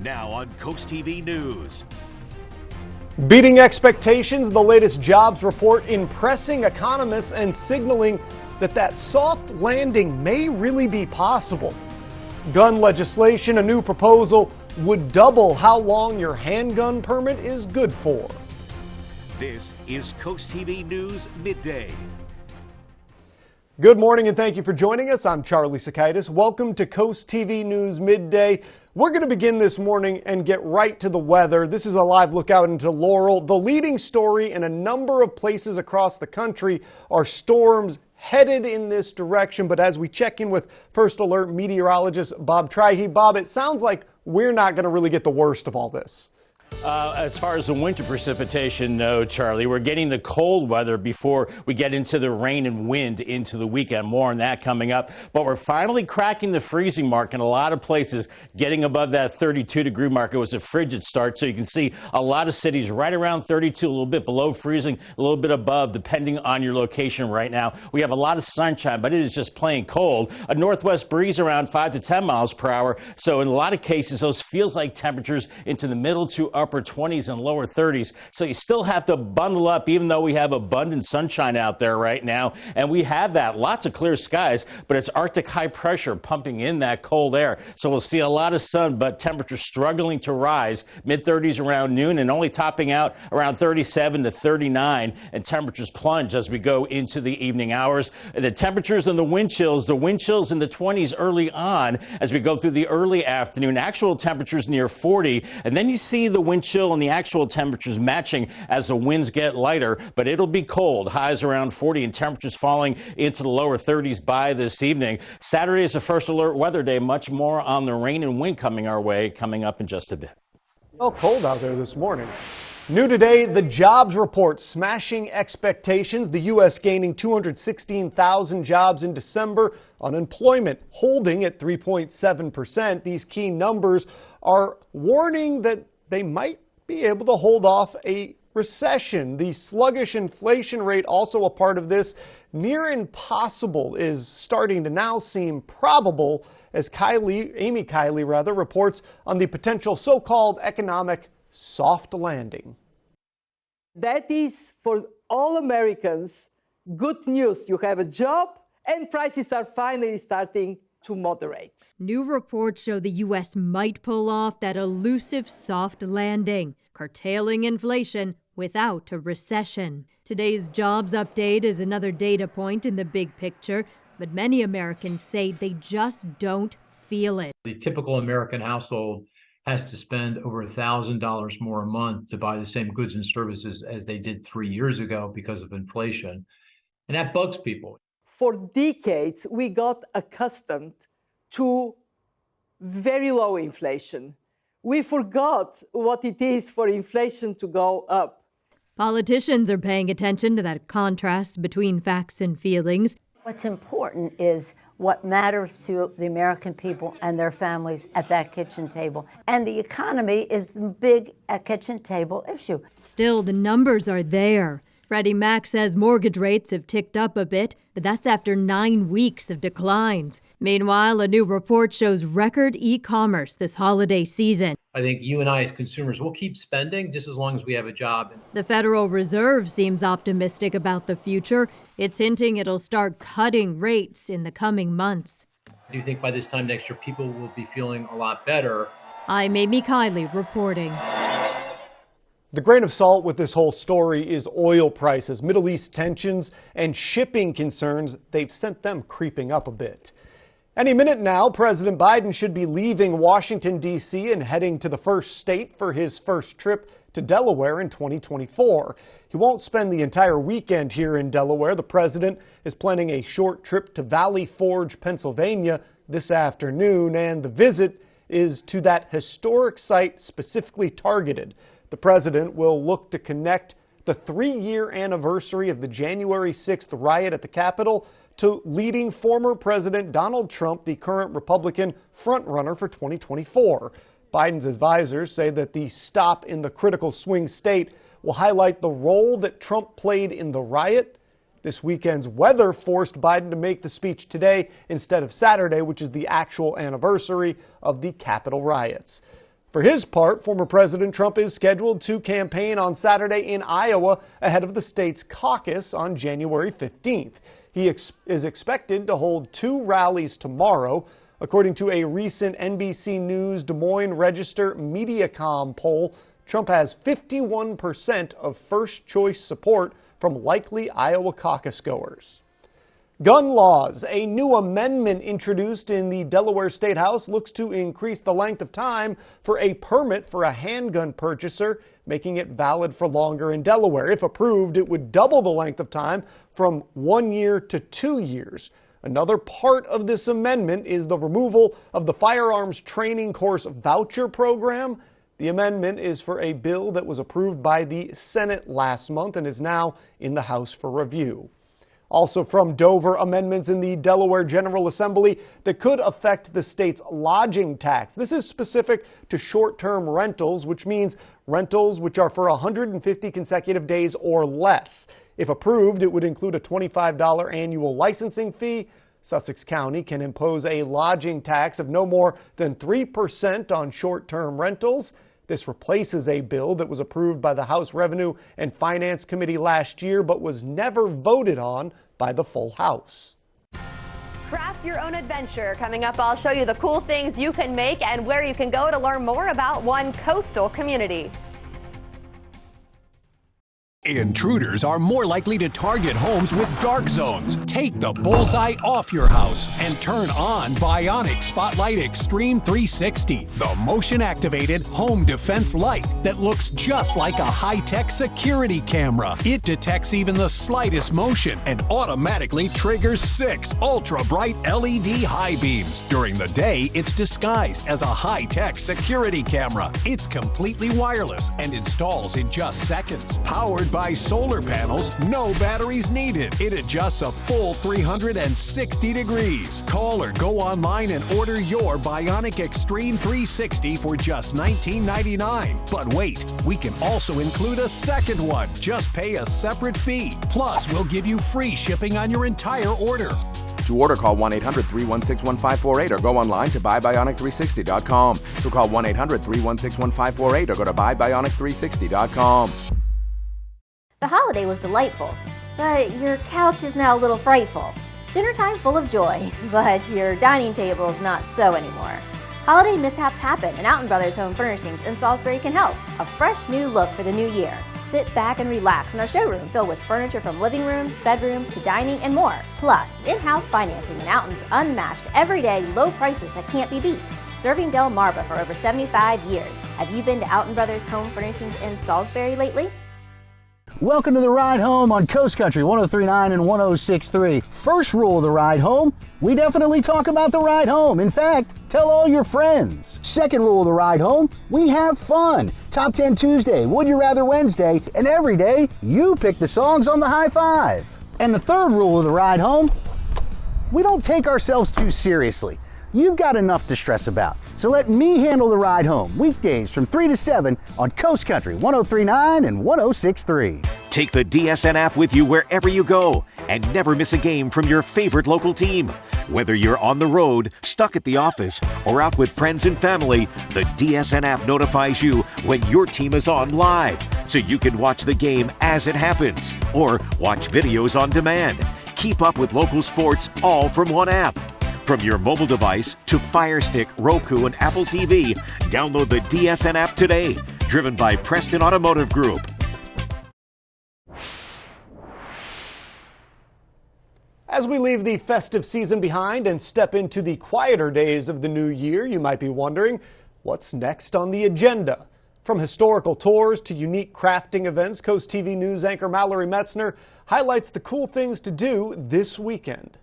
Now on CoastTV News. Beating expectations, the latest jobs report impressing economists and signaling that soft landing may really be possible. Gun legislation, a new proposal, would double how long your handgun permit is good for. This is CoastTV News Midday. Good morning and thank you for joining us. I'm Charlie Sakaitis. Welcome to CoastTV News Midday. We're going to begin this morning and get right to the weather. This is a live look out into Laurel. The leading story in a number of places across the country are storms headed in this direction. But as we check in with First Alert meteorologist Bob Trihey, Bob, it sounds like we're not going to really get the worst of all this. As far as the winter precipitation, no, Charlie. We're getting the cold weather before we get into the rain and wind into the weekend. More on that coming up. But we're finally cracking the freezing mark in a lot of places, getting above that 32-degree mark. It was a frigid start, so you can see a lot of cities right around 32, a little bit below freezing, a little bit above, depending on your location right now. We have a lot of sunshine, but it is just plain cold. A northwest breeze around 5 to 10 miles per hour. So in a lot of cases, those feels like temperatures into the middle to upper 20s and lower 30s. So you still have to bundle up, even though we have abundant sunshine out there right now. And we have that, lots of clear skies, but it's Arctic high pressure pumping in that cold air. So we'll see a lot of sun, but temperatures struggling to rise, mid-30s around noon and only topping out around 37 to 39. And temperatures plunge as we go into the evening hours. The temperatures and the wind chills in the 20s early on as we go through the early afternoon. Actual temperatures near 40. And then you see the wind chill and the actual temperatures matching as the winds get lighter, but it'll be cold. Highs around 40 and temperatures falling into the lower 30s by this evening. Saturday is the First Alert weather day. Much more on the rain and wind coming our way, coming up in just a bit. Well, cold out there this morning. New today, the jobs report smashing expectations. The U.S. gaining 216,000 jobs in December. Unemployment holding at 3.7%. These key numbers are warning that they might be able to hold off a recession. The sluggish inflation rate also a part of this. Near impossible is starting to now seem probable as Amy Kiley reports on the potential so-called economic soft landing. That is, for all Americans, good news. You have a job and prices are finally starting to moderate. New reports show the U.S. might pull off that elusive soft landing, curtailing inflation without a recession. Today's jobs update is another data point in the big picture, but many Americans say they just don't feel it. The typical American household has to spend over $1,000 more a month to buy the same goods and services as they did 3 years ago because of inflation. And that bugs people. For decades, we got accustomed to very low inflation. We forgot what it is for inflation to go up. Politicians are paying attention to that contrast between facts and feelings. What's important is what matters to the American people and their families at that kitchen table. And the economy is the big kitchen table issue. Still, the numbers are there. Freddie Mac says mortgage rates have ticked up a bit, but that's after 9 weeks of declines. Meanwhile, a new report shows record e-commerce this holiday season. I think you and I as consumers will keep spending just as long as we have a job. The Federal Reserve seems optimistic about the future. It's hinting it'll start cutting rates in the coming months. I do think by this time next year, people will be feeling a lot better. I'm Amy Kiley reporting. The grain of salt with this whole story is oil prices. Middle East tensions and shipping concerns, they've sent them creeping up a bit. Any minute now, President Biden should be leaving Washington, D.C. and heading to the first state for his first trip to Delaware in 2024. He won't spend the entire weekend here in Delaware. The president is planning a short trip to Valley Forge, Pennsylvania this afternoon, and the visit is to that historic site specifically targeted. The president will look to connect the 3-year anniversary of the January 6th riot at the Capitol to leading former President Donald Trump, the current Republican frontrunner for 2024. Biden's advisors say that the stop in the critical swing state will highlight the role that Trump played in the riot. This weekend's weather forced Biden to make the speech today instead of Saturday, which is the actual anniversary of the Capitol riots. For his part, former President Trump is scheduled to campaign on Saturday in Iowa ahead of the state's caucus on January 15th. He is expected to hold 2 rallies tomorrow. According to a recent NBC News Des Moines Register Mediacom poll, Trump has 51% of first-choice support from likely Iowa caucus goers. Gun laws. A new amendment introduced in the Delaware State House looks to increase the length of time for a permit for a handgun purchaser, making it valid for longer in Delaware. If approved, it would double the length of time from 1 year to 2 years. Another part of this amendment is the removal of the firearms training course voucher program. The amendment is for a bill that was approved by the Senate last month and is now in the House for review. Also from Dover, amendments in the Delaware General Assembly that could affect the state's lodging tax. This is specific to short-term rentals, which means rentals which are for 150 consecutive days or less. If approved, it would include a $25 annual licensing fee. Sussex County can impose a lodging tax of no more than 3% on short-term rentals. This replaces a bill that was approved by the House Revenue and Finance Committee last year but was never voted on by the full House. Craft your own adventure. Coming up, I'll show you the cool things you can make and where you can go to learn more about one coastal community. Intruders are more likely to target homes with dark zones. Take the bullseye off your house and turn on Bionic Spotlight Extreme 360, the motion-activated home defense light that looks just like a high-tech security camera. It detects even the slightest motion and automatically triggers 6 ultra-bright LED high beams. During the day, it's disguised as a high-tech security camera. It's completely wireless and installs in just seconds. Powered by solar panels, no batteries needed. It adjusts a full 360 degrees. Call or go online and order your Bionic Extreme 360 for just $19.99. But wait, we can also include a second one. Just pay a separate fee. Plus, we'll give you free shipping on your entire order. To order, call 1-800-316-1548 or go online to buybionic360.com. So call 1-800-316-1548 or go to buybionic360.com. The holiday was delightful, but your couch is now a little frightful. Dinner time full of joy, but your dining table is not so anymore. Holiday mishaps happen, and Alton Brothers Home Furnishings in Salisbury can help. A fresh new look for the new year. Sit back and relax in our showroom filled with furniture from living rooms, bedrooms, to dining, and more. Plus, in-house financing and Alton's unmatched, everyday low prices that can't be beat. Serving Delmarva for over 75 years. Have you been to Alton Brothers Home Furnishings in Salisbury lately? Welcome to the ride home on Coast Country 103.9 and 106.3. First rule of the ride home, we definitely talk about the ride home. In fact, tell all your friends. Second rule of the ride home, we have fun. Top 10 Tuesday, Would You Rather Wednesday, and every day you pick the songs on the high five. And the third rule of the ride home, we don't take ourselves too seriously. You've got enough to stress about. So let me handle the ride home, weekdays from 3 to 7 on Coast Country 103.9 and 106.3. Take the DSN app with you wherever you go and never miss a game from your favorite local team. Whether you're on the road, stuck at the office, or out with friends and family, the DSN app notifies you when your team is on live, so you can watch the game as it happens or watch videos on demand. Keep up with local sports all from one app. From your mobile device to Fire Stick, Roku, and Apple TV, download the DSN app today. Driven by Preston Automotive Group. As we leave the festive season behind and step into the quieter days of the new year, you might be wondering, what's next on the agenda? From historical tours to unique crafting events, Coast TV News anchor Mallory Metzner highlights the cool things to do this weekend.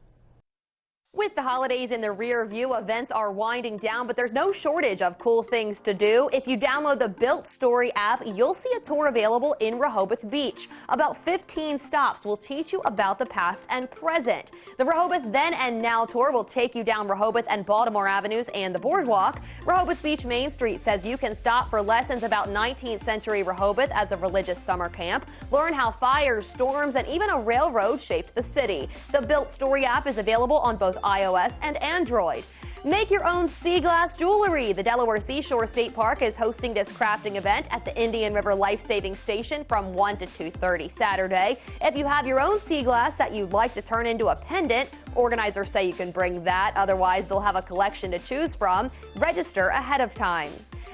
With the holidays in the rear view, events are winding down, but there's no shortage of cool things to do. If you download the Built Story app, you'll see a tour available in Rehoboth Beach. About 15 stops will teach you about the past and present. The Rehoboth Then and Now tour will take you down Rehoboth and Baltimore Avenues and the boardwalk. Rehoboth Beach Main Street says you can stop for lessons about 19th century Rehoboth as a religious summer camp. Learn how fires, storms, and even a railroad shaped the city. The Built Story app is available on both iOS and Android. Make your own sea glass jewelry. The Delaware Seashore State Park is hosting this crafting event at the Indian River Life Saving Station from 1 to 2:30 Saturday. If you have your own sea glass that you'd like to turn into a pendant, organizers say you can bring that. Otherwise, they'll have a collection to choose from. Register ahead of time.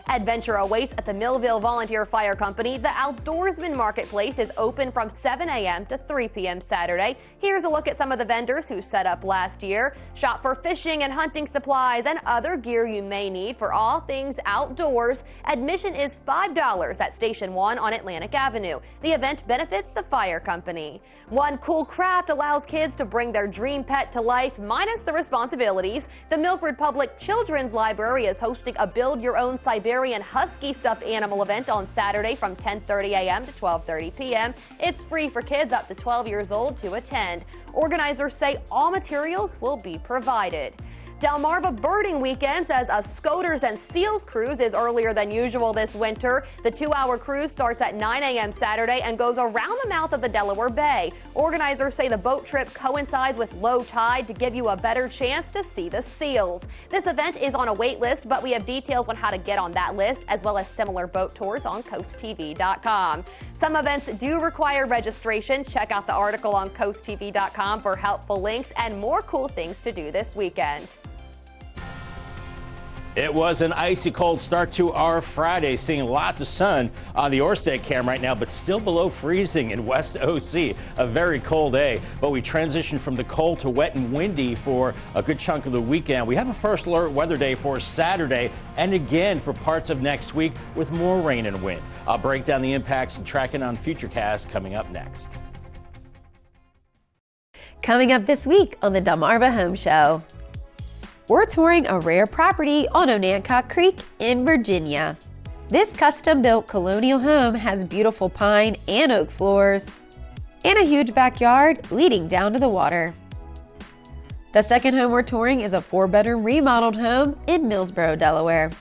Adventure awaits at the Millville Volunteer Fire Company. The Outdoorsman Marketplace is open from 7 a.m. to 3 p.m. Saturday. Here's a look at some of the vendors who set up last year. Shop for fishing and hunting supplies and other gear you may need for all things outdoors. Admission is $5 at Station 1 on Atlantic Avenue. The event benefits the fire company. One cool craft allows kids to bring their dream pet to life minus the responsibilities. The Milford Public Children's Library is hosting a Build Your Own Siberian Husky stuffed animal event on Saturday from 10:30 a.m. to 12:30 p.m. It's free for kids up to 12 years old to attend. Organizers say all materials will be provided. Delmarva Birding Weekend says a Scoters and Seals cruise is earlier than usual this winter. The 2-hour cruise starts at 9 a.m. Saturday and goes around the mouth of the Delaware Bay. Organizers say the boat trip coincides with low tide to give you a better chance to see the seals. This event is on a wait list, but we have details on how to get on that list, as well as similar boat tours on CoastTV.com. Some events do require registration. Check out the article on CoastTV.com for helpful links and more cool things to do this weekend. It was an icy cold start to our Friday, seeing lots of sun on the Orsted cam right now, but still below freezing in West OC. A very cold day, but we transitioned from the cold to wet and windy for a good chunk of the weekend. We have a first alert weather day for Saturday and again for parts of next week with more rain and wind. I'll break down the impacts and tracking on Futurecast coming up next. Coming up this week on the Delmarva Home Show. We're touring a rare property on Onancock Creek in Virginia. This custom-built colonial home has beautiful pine and oak floors and a huge backyard leading down to the water. The second home we're touring is a 4-bedroom remodeled home in Millsboro, Delaware.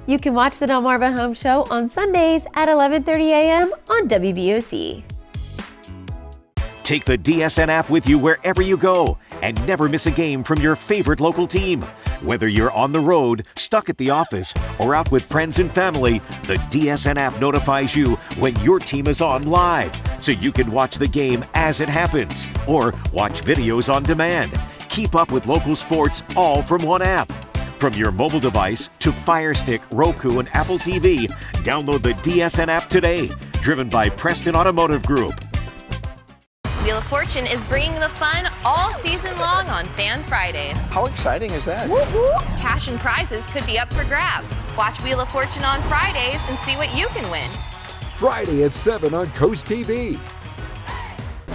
You can watch the Delmarva Home Show on Sundays at 11:30 a.m. on WBOC. Take the DSN app with you wherever you go and never miss a game from your favorite local team. Whether you're on the road, stuck at the office, or out with friends and family, the DSN app notifies you when your team is on live, so you can watch the game as it happens or watch videos on demand. Keep up with local sports all from one app. From your mobile device to Fire Stick, Roku, and Apple TV, download the DSN app today. Driven by Preston Automotive Group. Wheel of Fortune is bringing the fun all season long on Fan Fridays. How exciting is that? Cash and prizes could be up for grabs. Watch Wheel of Fortune on Fridays and see what you can win. Friday at 7 on CoastTV.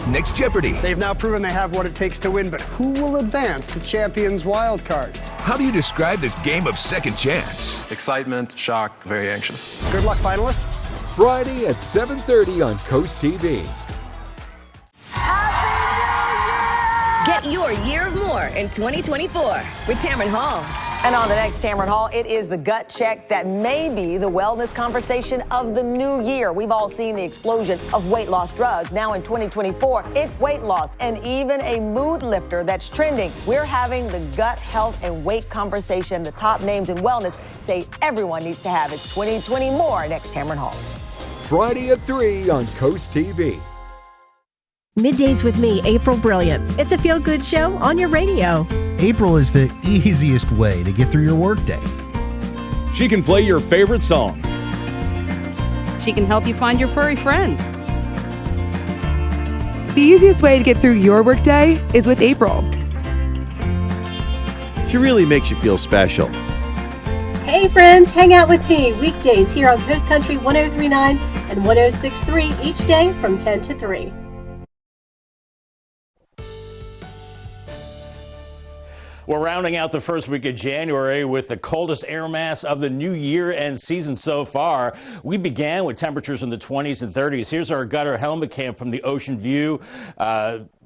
Next Jeopardy! They've now proven they have what it takes to win, but who will advance to Champions Wild Card? How do you describe this game of second chance? Excitement, shock, very anxious. Good luck, finalists. Friday at 7:30 on CoastTV. Get your year of more in 2024 with Tamron Hall. And on the next Tamron Hall, it is the gut check that may be the wellness conversation of the new year. We've all seen the explosion of weight loss drugs. Now in 2024, it's weight loss and even a mood lifter that's trending. We're having the gut health and weight conversation. The top names in wellness say everyone needs to have. It's 2020 more next Tamron Hall. Friday at 3 on CoastTV. Middays with me, April Brilliant. It's a feel-good show on your radio. April is the easiest way to get through your workday. She can play your favorite song. She can help you find your furry friend. The easiest way to get through your workday is with April. She really makes you feel special. Hey friends, hang out with me weekdays here on Coast Country 103.9 and 106.3 each day from 10 to 3. We're rounding out the first week of January with the coldest air mass of the new year and season so far. We began with temperatures in the 20s and 30s. Here's our gutter helmet cam from the Ocean View.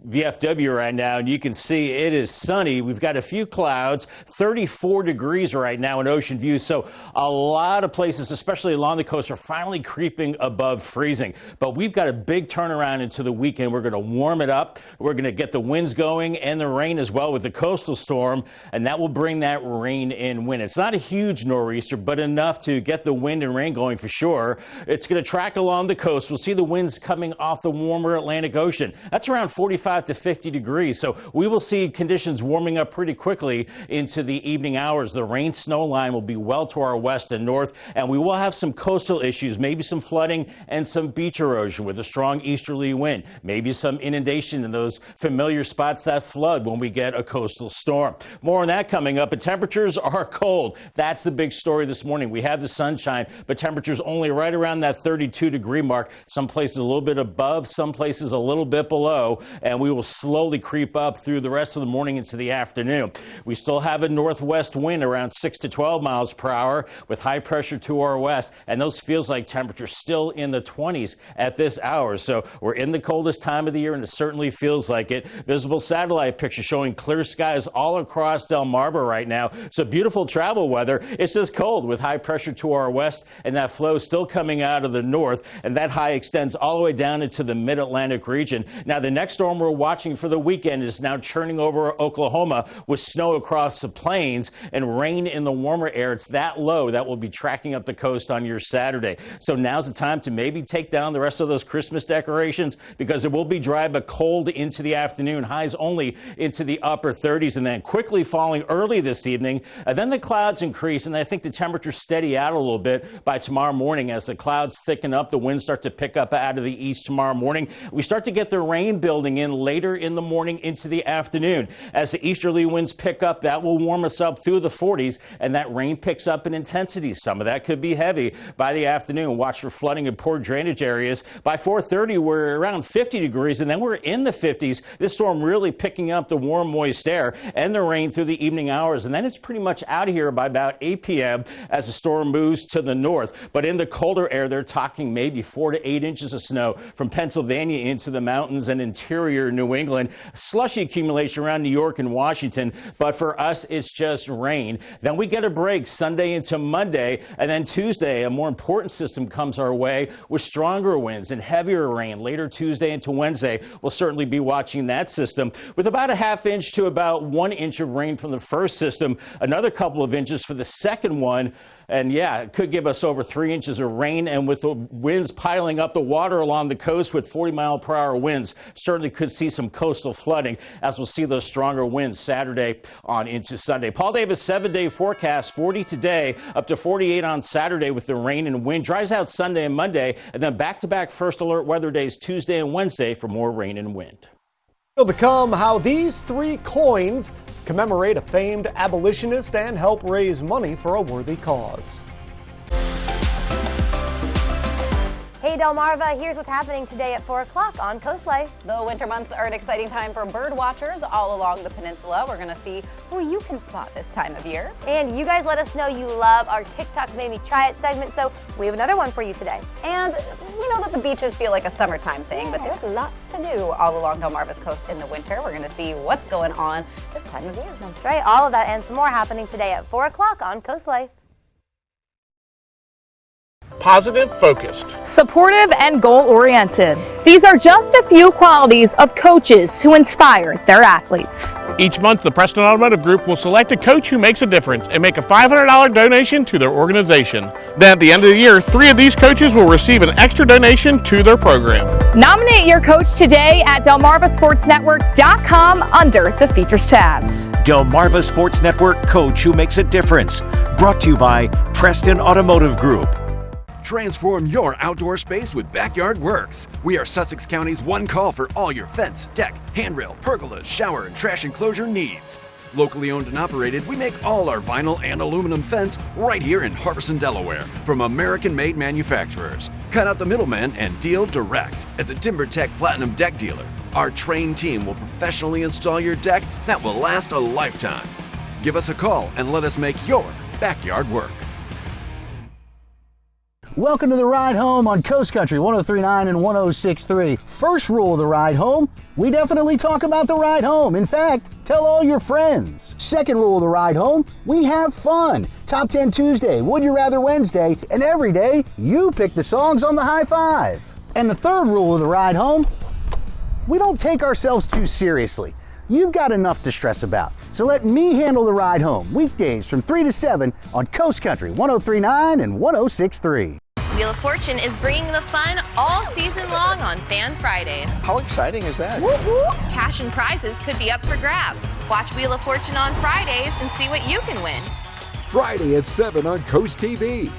VFW right now, and you can see it is sunny. We've got a few clouds, 34 degrees right now in Ocean View. So a lot of places, especially along the coast, are finally creeping above freezing. But we've got a big turnaround into the weekend. We're going to warm it up. We're going to get the winds going and the rain as well with the coastal storm, and that will bring that rain and wind. It's not a huge nor'easter, but enough to get the wind and rain going for sure. It's going to track along the coast. We'll see the winds coming off the warmer Atlantic Ocean. That's around 45 to 50 degrees. So we will see conditions warming up pretty quickly into the evening hours. The rain snow line will be well to our west and north, and we will have some coastal issues, maybe some flooding and some beach erosion with a strong easterly wind, maybe some inundation in those familiar spots that flood when we get a coastal storm. More on that coming up, but temperatures are cold. That's the big story this morning. We have the sunshine, but temperatures only right around that 32-degree mark. Some places a little bit above, some places a little bit below, and we will slowly creep up through the rest of the morning into the afternoon. We still have a northwest wind around 6 to 12 miles per hour with high pressure to our west, and those feels like temperatures still in the 20s at this hour. So we're in the coldest time of the year, and it certainly feels like it. Visible satellite picture showing clear skies all across Delmarva right now. So beautiful travel weather. It's just cold with high pressure to our west, and that flow still coming out of the north, and that high extends all the way down into the mid-Atlantic region. Now, the next storm we're watching for the weekend is now churning over Oklahoma with snow across the plains and rain in the warmer air. It's that low that will be tracking up the coast on your Saturday. So now's the time to maybe take down the rest of those Christmas decorations because it will be dry but cold into the afternoon. Highs only into the upper 30s and then quickly falling early this evening. And then the clouds increase, and I think the temperatures steady out a little bit by tomorrow morning as the clouds thicken up. The winds start to pick up out of the east tomorrow morning. We start to get the rain building in later in the morning into the afternoon. As the easterly winds pick up, that will warm us up through the 40s, and that rain picks up in intensity. Some of that could be heavy by the afternoon. Watch for flooding in poor drainage areas. By 4:30, we're around 50 degrees, and then we're in the 50s. This storm really picking up the warm, moist air and the rain through the evening hours, and then it's pretty much out of here by about 8 p.m. as the storm moves to the north. But in the colder air, they're talking maybe 4 to 8 inches of snow from Pennsylvania into the mountains and interior New England. Slushy accumulation around New York and Washington, but for us, it's just rain. Then we get a break Sunday into Monday, and then Tuesday, a more important system comes our way with stronger winds and heavier rain. Later Tuesday into Wednesday, we'll certainly be watching that system with about a half inch to about 1 inch of rain from the first system, another couple of inches for the second one. And yeah, it could give us over 3 inches of rain, and with the winds piling up the water along the coast with 40-mile-per-hour winds, certainly could see some coastal flooding as we'll see those stronger winds Saturday on into Sunday. Paul Davis 7-day forecast, 40 today, up to 48 on Saturday with the rain and wind. Dries out Sunday and Monday, and then back-to-back first alert weather days Tuesday and Wednesday for more rain and wind. Still to come, how these 3 coins commemorate a famed abolitionist and help raise money for a worthy cause. Hey Delmarva, here's what's happening today at 4 o'clock on Coast Life. The winter months are an exciting time for bird watchers all along the peninsula. We're going to see who you can spot this time of year. And you guys let us know you love our TikTok Made Me Try It segment, so we have another one for you today. And we know that the beaches feel like a summertime thing, but there's lots to do all along Delmarva's coast in the winter. We're going to see what's going on this time of year. That's right, all of that and some more happening today at 4 o'clock on Coast Life. Positive, focused, supportive, and goal-oriented. These are just a few qualities of coaches who inspire their athletes. Each month, the Preston Automotive Group will select a coach who makes a difference and make a $500 donation to their organization. Then at the end of the year, 3 of these coaches will receive an extra donation to their program. Nominate your coach today at DelmarvaSportsNetwork.com under the Features tab. Delmarva Sports Network Coach Who Makes a Difference. Brought to you by Preston Automotive Group. Transform your outdoor space with Backyard Works. We are Sussex County's one call for all your fence, deck, handrail, pergolas, shower, and trash enclosure needs. Locally owned and operated, we make all our vinyl and aluminum fence right here in Harbison, Delaware, from American-made manufacturers. Cut out the middleman and deal direct. As a TimberTech Platinum deck dealer, our trained team will professionally install your deck that will last a lifetime. Give us a call and let us make your backyard work. Welcome to the ride home on Coast Country 103.9 and 106.3. First rule of the ride home, we definitely talk about the ride home. In fact, tell all your friends. Second rule of the ride home, we have fun. Top 10 Tuesday, Would You Rather Wednesday, and every day you pick the songs on the high five. And the third rule of the ride home, we don't take ourselves too seriously. You've got enough to stress about. So let me handle the ride home, weekdays from 3 to 7 on Coast Country 103.9 and 106.3. Wheel of Fortune is bringing the fun all season long on Fan Fridays. How exciting is that? Woo-hoo! Cash and prizes could be up for grabs. Watch Wheel of Fortune on Fridays and see what you can win. Friday at 7 on Coast TV.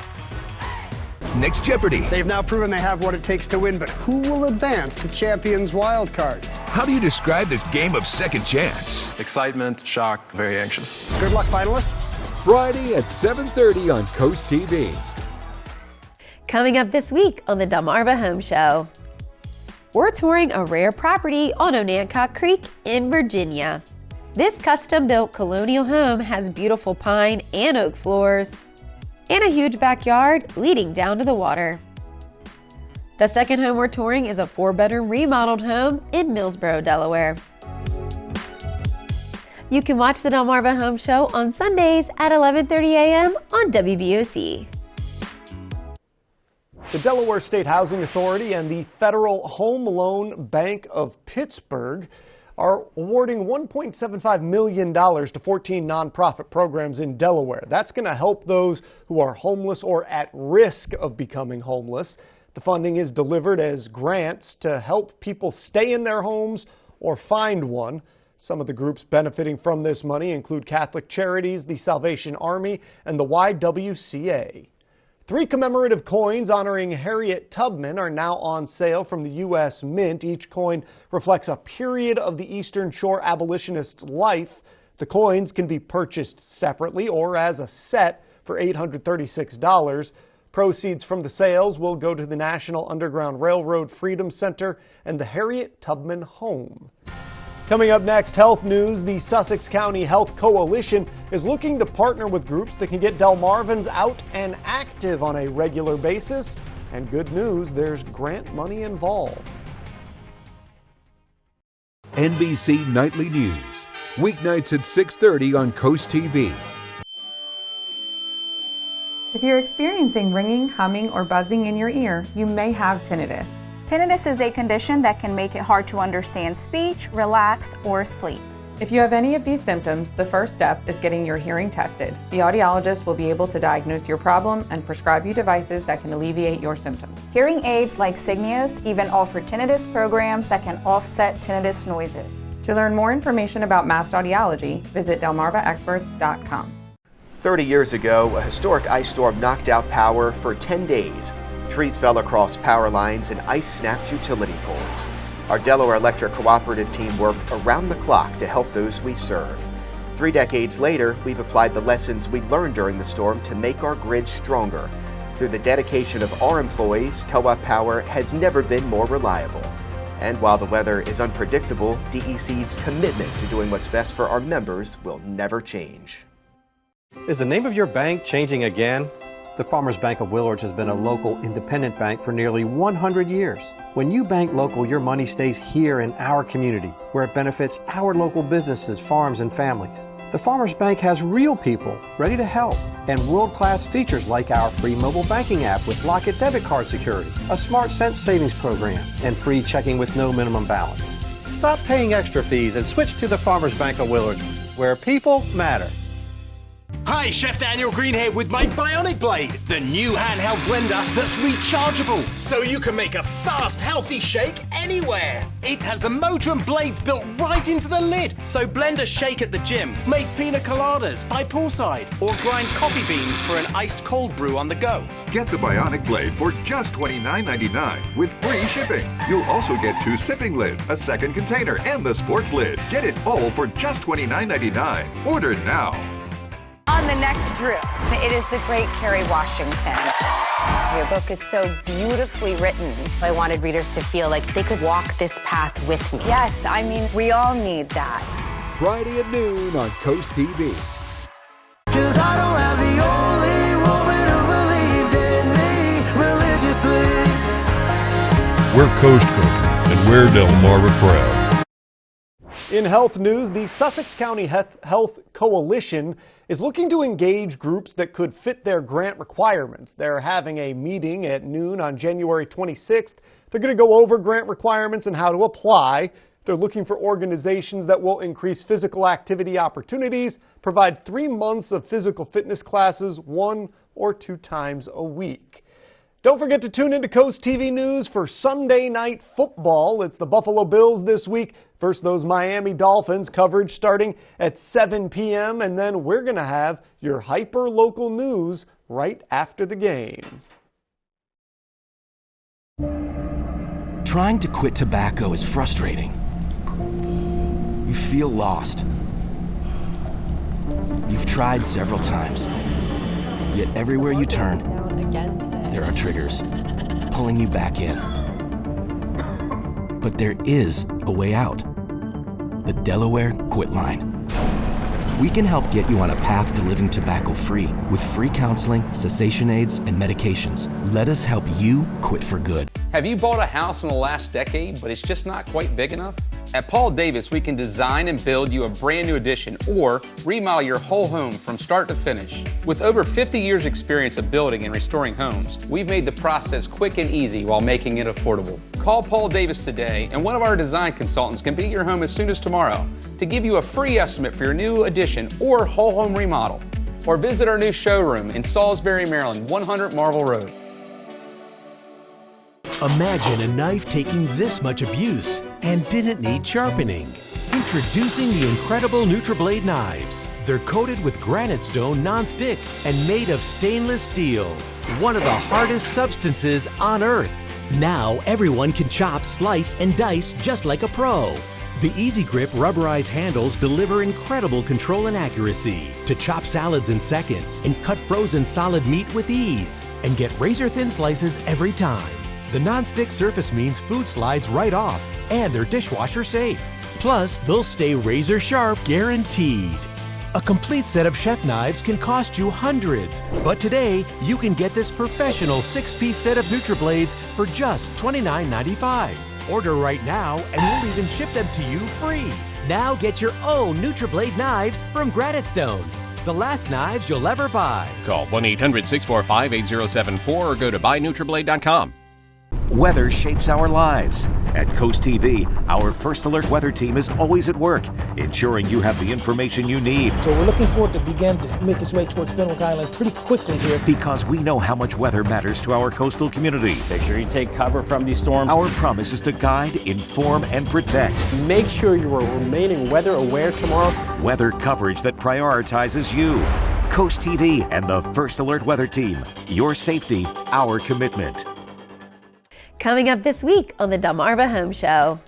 Next Jeopardy! They've now proven they have what it takes to win, but who will advance to Champions Wild Card? How do you describe this game of second chance? Excitement, shock, very anxious. Good luck, finalists. Friday at 7:30 on Coast TV. Coming up this week on the Delmarva Home Show, we're touring a rare property on Onancock Creek in Virginia. This custom-built colonial home has beautiful pine and oak floors and a huge backyard leading down to the water. The second home we're touring is a 4-bedroom remodeled home in Millsboro, Delaware. You can watch the Delmarva Home Show on Sundays at 11:30 a.m. on WBOC. The Delaware State Housing Authority and the Federal Home Loan Bank of Pittsburgh are awarding $1.75 million to 14 nonprofit programs in Delaware. That's going to help those who are homeless or at risk of becoming homeless. The funding is delivered as grants to help people stay in their homes or find one. Some of the groups benefiting from this money include Catholic Charities, the Salvation Army, and the YWCA. 3 commemorative coins honoring Harriet Tubman are now on sale from the U.S. Mint. Each coin reflects a period of the Eastern Shore abolitionist's life. The coins can be purchased separately or as a set for $836. Proceeds from the sales will go to the National Underground Railroad Freedom Center and the Harriet Tubman Home. Coming up next, health news. The Sussex County Health Coalition is looking to partner with groups that can get Delmarvans out and active on a regular basis. And good news, there's grant money involved. NBC Nightly News, weeknights at 6:30 on Coast TV. If you're experiencing ringing, humming, or buzzing in your ear, you may have tinnitus. Tinnitus is a condition that can make it hard to understand speech, relax, or sleep. If you have any of these symptoms, the first step is getting your hearing tested. The audiologist will be able to diagnose your problem and prescribe you devices that can alleviate your symptoms. Hearing aids like Signius even offer tinnitus programs that can offset tinnitus noises. To learn more information about massed audiology, visit delmarvaexperts.com. 30 years ago, a historic ice storm knocked out power for 10 days. Trees fell across power lines and ice snapped utility poles. Our Delaware Electric Cooperative team worked around the clock to help those we serve. 3 decades later, we've applied the lessons we learned during the storm to make our grid stronger. Through the dedication of our employees, Co-op Power has never been more reliable. And while the weather is unpredictable, DEC's commitment to doing what's best for our members will never change. Is the name of your bank changing again? The Farmers Bank of Willards has been a local independent bank for nearly 100 years. When you bank local, your money stays here in our community, where it benefits our local businesses, farms, and families. The Farmers Bank has real people ready to help and world-class features like our free mobile banking app with Locket debit card security, a Smart Cents savings program, and free checking with no minimum balance. Stop paying extra fees and switch to the Farmers Bank of Willards, where people matter. Hi, Chef Daniel Green here with my Bionic Blade, the new handheld blender that's rechargeable, so you can make a fast, healthy shake anywhere. It has the motor and blades built right into the lid, so blend a shake at the gym, make pina coladas by poolside, or grind coffee beans for an iced cold brew on the go. Get the Bionic Blade for just $29.99 with free shipping. You'll also get 2 sipping lids, a second container, and the sports lid. Get it all for just $29.99. Order now. On the next drip, it is the great Kerry Washington. Your book is so beautifully written. I wanted readers to feel like they could walk this path with me. Yes, I mean, we all need that. Friday at noon on Coast TV. 'Cause I don't have the only woman who believed in me. We're Coast Country, and we're Delmarva proud. In health news, the Sussex County Health Coalition is looking to engage groups that could fit their grant requirements. They're having a meeting at noon on January 26th. They're going to go over grant requirements and how to apply. They're looking for organizations that will increase physical activity opportunities, provide 3 months of physical fitness classes 1 or 2 times a week. Don't forget to tune into Coast TV News for Sunday Night Football. It's the Buffalo Bills this week versus those Miami Dolphins. Coverage starting at 7 p.m. And then we're going to have your hyper-local news right after the game. Trying to quit tobacco is frustrating. You feel lost. You've tried several times. Yet everywhere you turn, there are triggers pulling you back in. But there is a way out. The Delaware Quit Line. We can help get you on a path to living tobacco-free with free counseling, cessation aids, and medications. Let us help you quit for good. Have you bought a house in the last decade, but it's just not quite big enough? At Paul Davis, we can design and build you a brand new addition or remodel your whole home from start to finish. With over 50 years experience of building and restoring homes, we've made the process quick and easy while making it affordable. Call Paul Davis today and one of our design consultants can be at your home as soon as tomorrow to give you a free estimate for your new addition or whole home remodel. Or visit our new showroom in Salisbury, Maryland, 100 Marvel Road. Imagine a knife taking this much abuse and didn't need sharpening. Introducing the incredible NutriBlade knives. They're coated with granite stone non-stick and made of stainless steel, one of the hardest substances on Earth. Now everyone can chop, slice, and dice just like a pro. The Easy Grip rubberized handles deliver incredible control and accuracy to chop salads in seconds and cut frozen solid meat with ease and get razor-thin slices every time. The non-stick surface means food slides right off and they're dishwasher safe. Plus, they'll stay razor sharp guaranteed. A complete set of chef knives can cost you hundreds, but today you can get this professional 6-piece set of NutriBlades for just $29.95. Order right now and we'll even ship them to you free. Now get your own NutriBlade knives from Granite Stone. The last knives you'll ever buy. Call 1-800-645-8074 or go to buynutriblade.com. Weather shapes our lives. At Coast TV, our First Alert weather team is always at work, ensuring you have the information you need. So we're looking for it to begin to make its way towards Fenwick Island pretty quickly here. Because we know how much weather matters to our coastal community. Make sure you take cover from these storms. Our promise is to guide, inform, and protect. Make sure you are remaining weather aware tomorrow. Weather coverage that prioritizes you. Coast TV and the First Alert weather team. Your safety, our commitment. Coming up this week on the Delmarva Home Show,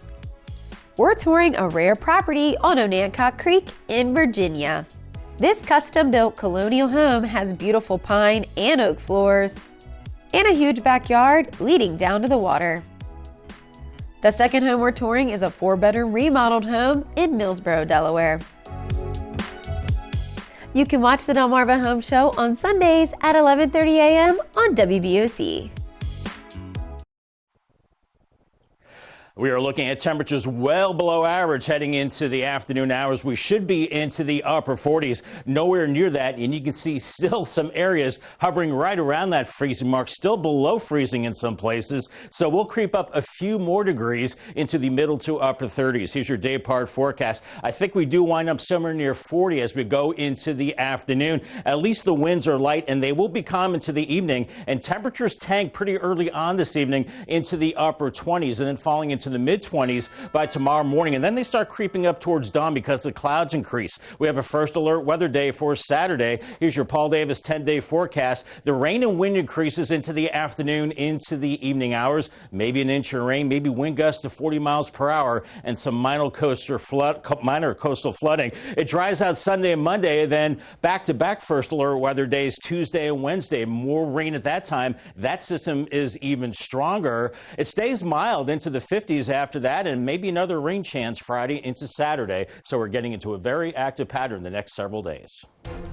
we're touring a rare property on Onancock Creek in Virginia. This custom-built colonial home has beautiful pine and oak floors and a huge backyard leading down to the water. The second home we're touring is a 4-bedroom remodeled home in Millsboro, Delaware. You can watch the Delmarva Home Show on Sundays at 11:30 a.m. on WBOC. We are looking at temperatures well below average heading into the afternoon hours. We should be into the upper 40s, nowhere near that. And you can see still some areas hovering right around that freezing mark, still below freezing in some places. So we'll creep up a few more degrees into the middle to upper 30s. Here's your day apart forecast. I think we do wind up somewhere near 40 as we go into the afternoon. At least the winds are light and they will be calm into the evening. And temperatures tank pretty early on this evening into the upper 20s and then falling into the mid-20s by tomorrow morning, and then they start creeping up towards dawn because the clouds increase. We have a First Alert weather day for Saturday. Here's your Paul Davis 10-day forecast. The rain and wind increases into the afternoon, into the evening hours. Maybe an inch of rain, maybe wind gusts to 40 miles per hour, and some minor coastal flooding. It dries out Sunday and Monday, and then back-to-back First Alert weather days Tuesday and Wednesday. More rain at that time. That system is even stronger. It stays mild into the 50s after that, and maybe another rain chance Friday into Saturday. So we're getting into a very active pattern the next several days.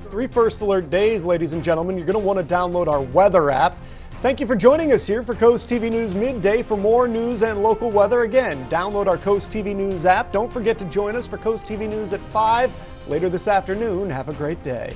3 First Alert days, ladies and gentlemen. You're going to want to download our weather app. Thank you for joining us here for Coast TV News Midday. For more news and local weather, again, download our Coast TV News app. Don't forget to join us for Coast TV News at 5 later this afternoon. Have a great day.